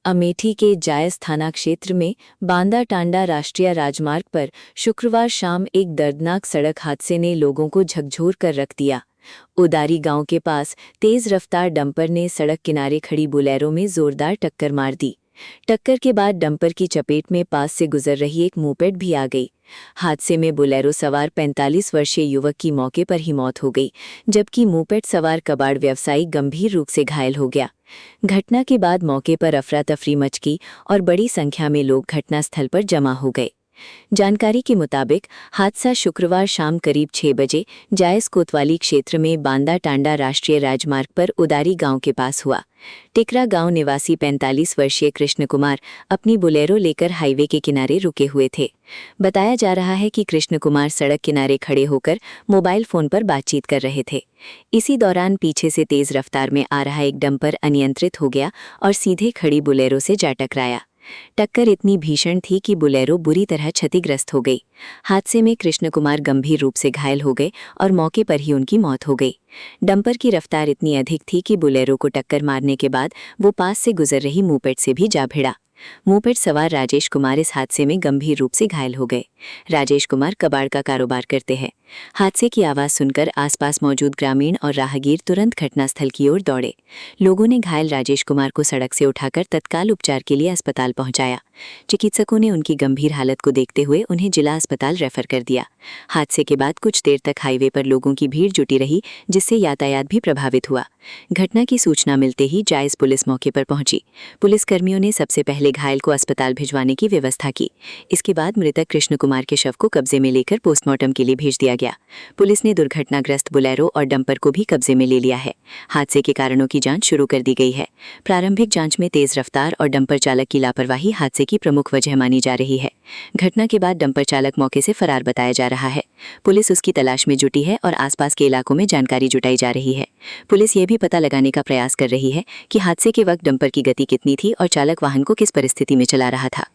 अमेठी के जायस थाना क्षेत्र में बांदा टांडा राष्ट्रीय राजमार्ग पर शुक्रवार शाम एक दर्दनाक सड़क हादसे ने लोगों को झकझोर कर रख दिया। उदारी गांव के पास तेज रफ्तार डंपर ने सड़क किनारे खड़ी बोलेरो में जोरदार टक्कर मार दी। टक्कर के बाद डंपर की चपेट में पास से गुजर रही एक मोपेड भी आ गई। हादसे में बोलेरो सवार 45 वर्षीय युवक की मौके पर ही मौत हो गई, जबकि मोपेड सवार कबाड़ व्यवसायी गंभीर रूप से घायल हो गया। घटना के बाद मौके पर अफरा तफरी मच गई और बड़ी संख्या में लोग घटनास्थल पर जमा हो गए। जानकारी के मुताबिक हादसा शुक्रवार शाम करीब 6 बजे जायस कोतवाली क्षेत्र में बांदा टांडा राष्ट्रीय राजमार्ग पर उदारी गांव के पास हुआ। टिकरा गांव निवासी 45 वर्षीय कृष्ण कुमार अपनी बोलेरो लेकर हाईवे के किनारे रुके हुए थे। बताया जा रहा है कि कृष्ण कुमार सड़क किनारे खड़े होकर मोबाइल फोन पर बातचीत कर रहे थे। इसी दौरान पीछे से तेज रफ्तार में आ रहा एक डंपर अनियंत्रित हो गया और सीधे खड़ी बोलेरो से जा टकराया। टक्कर इतनी भीषण थी कि बोलेरो बुरी तरह क्षतिग्रस्त हो गई। हादसे में कृष्ण कुमार गंभीर रूप से घायल हो गए और मौके पर ही उनकी मौत हो गई। डंपर की रफ्तार इतनी अधिक थी कि बोलेरो को टक्कर मारने के बाद वो पास से गुजर रही मोपेड से भी जा भिड़ा। मोपेड सवार राजेश कुमार इस हादसे में गंभीर रूप से घायल हो गए। राजेश कुमार कबाड़ का कारोबार करते हैं। हादसे की आवाज़ सुनकर आसपास मौजूद ग्रामीण और राहगीर तुरंत घटनास्थल की ओर दौड़े। लोगों ने घायल राजेश कुमार को सड़क से उठाकर तत्काल उपचार के लिए अस्पताल पहुंचाया। चिकित्सकों ने उनकी गंभीर हालत को देखते हुए उन्हें जिला अस्पताल रेफर कर दिया। हादसे के बाद कुछ देर तक हाईवे पर लोगों की भीड़ जुटी रही, जिससे यातायात भी प्रभावित हुआ। घटना की सूचना मिलते ही जायस पुलिस मौके पर पहुंची। पुलिसकर्मियों ने सबसे पहले घायल को अस्पताल भिजवाने की व्यवस्था की। इसके बाद मृतक कृष्ण कुमार के शव को कब्जे में लेकर पोस्टमार्टम के लिए भेज दिया गया। पुलिस ने दुर्घटनाग्रस्त बोलेरो और डंपर को भी कब्जे में ले लिया है। हादसे के कारणों की जांच शुरू कर दी गई है। प्रारंभिक जांच में तेज रफ्तार और डंपर चालक की लापरवाही हादसे की प्रमुख वजह मानी जा रही है। घटना के बाद डंपर चालक मौके से फरार बताया जा रहा है। पुलिस उसकी तलाश में जुटी है और आसपास के इलाकों में जानकारी जुटाई जा रही है। पुलिस ये भी पता लगाने का प्रयास कर रही है कि हादसे के वक्त डंपर की गति कितनी थी और चालक वाहन को किस परिस्थिति में चला रहा था।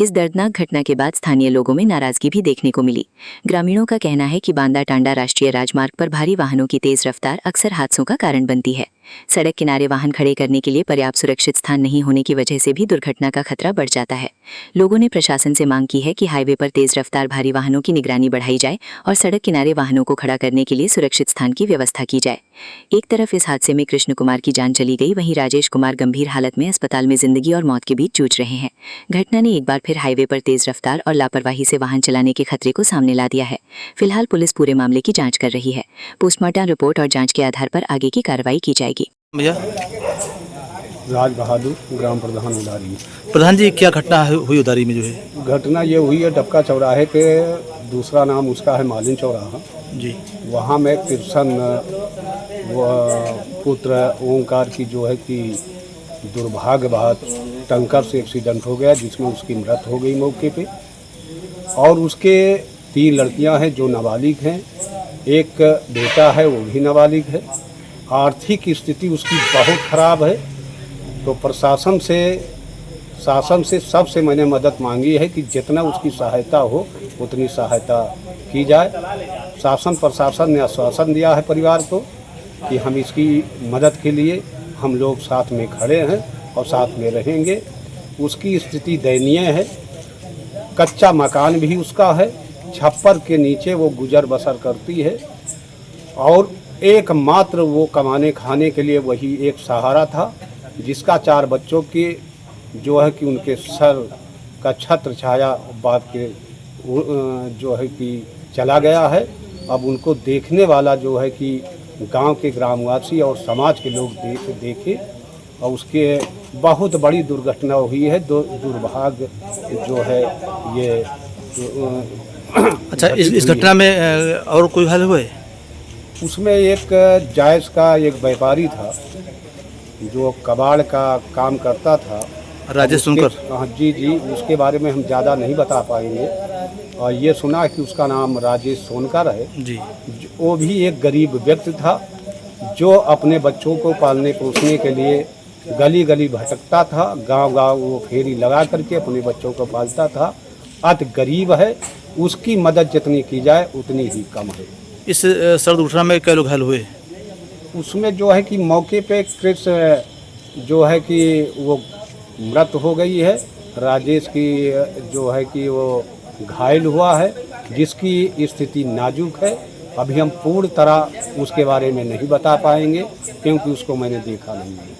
इस दर्दनाक घटना के बाद स्थानीय लोगों में नाराजगी भी देखने को मिली। ग्रामीणों का कहना है कि बांदा टांडा राष्ट्रीय राजमार्ग पर भारी वाहनों की तेज रफ्तार अक्सर हादसों का कारण बनती है। सड़क किनारे वाहन खड़े करने के लिए पर्याप्त सुरक्षित स्थान नहीं होने की वजह से भी दुर्घटना का खतरा बढ़ जाता है। लोगों ने प्रशासन से मांग की है कि हाईवे पर तेज रफ्तार भारी वाहनों की निगरानी बढ़ाई जाए और सड़क किनारे वाहनों को खड़ा करने के लिए सुरक्षित स्थान की व्यवस्था की जाए। एक तरफ इस हादसे में कृष्ण कुमार की जान चली गई, वहीं राजेश कुमार गंभीर हालत में अस्पताल में जिंदगी और मौत के बीच जूझ रहे हैं। घटना ने एक बार फिर हाईवे पर तेज रफ्तार और लापरवाही से वाहन चलाने के खतरे को सामने ला दिया है। फिलहाल पुलिस पूरे मामले की जांच कर रही है। पोस्टमार्टम रिपोर्ट और जांच के आधार पर आगे की कार्रवाई की जाएगी। भैया राज बहादुर, ग्राम प्रधान उदारी। प्रधान जी, क्या घटना हुई उदारी में? जो है घटना ये हुई है डबका चौराहे पे, दूसरा नाम उसका है मालिन चौराहा जी। वहाँ में कृष्ण पुत्र ओंकार की जो है कि दुर्भाग्यवश टंकर से एक्सीडेंट हो गया, जिसमें उसकी मृत्यु हो गई मौके पे। और उसके 3 लड़कियां हैं जो नाबालिग हैं, एक बेटा है वो भी नाबालिग है। आर्थिक स्थिति उसकी बहुत ख़राब है। तो प्रशासन से सबसे मैंने मदद मांगी है कि जितना उसकी सहायता हो उतनी सहायता की जाए। शासन प्रशासन ने आश्वासन दिया है परिवार को कि हम इसकी मदद के लिए हम लोग साथ में खड़े हैं और साथ में रहेंगे। उसकी स्थिति दयनीय है। कच्चा मकान भी उसका है, छप्पर के नीचे वो गुजर बसर करती है और एकमात्र वो कमाने खाने के लिए वही एक सहारा था, जिसका 4 बच्चों के जो है कि उनके सर का छत्र छाया बाप के जो है कि चला गया है। अब उनको देखने वाला जो है कि गांव के ग्रामवासी और समाज के लोग देखे और उसके बहुत बड़ी दुर्घटना हुई है। दुर्भाग्य जो है ये अच्छा, इस घटना में और कोई घायल हुए? उसमें एक जायस का एक व्यापारी था जो कबाड़ का काम करता था, राजेश सुनकर। हाँ जी, उसके बारे में हम ज़्यादा नहीं बता पाएंगे। और ये सुना कि उसका नाम राजेश सोनकर है जी। वो भी एक गरीब व्यक्ति था जो अपने बच्चों को पालने पोसने के लिए गली गली भटकता था। गांव वो फेरी लगा करके अपने बच्चों को पालता था। अति गरीब है, उसकी मदद जितनी की जाए उतनी ही कम है। इस सड़क दुर्घटना में कई लोग घायल हुए? उसमें जो है कि मौके पे कृष्ण जो है कि वो मृत हो गई है। राजेश की जो है कि वो घायल हुआ है, जिसकी स्थिति नाजुक है। अभी हम पूर्ण तरह उसके बारे में नहीं बता पाएंगे क्योंकि उसको मैंने देखा नहीं है।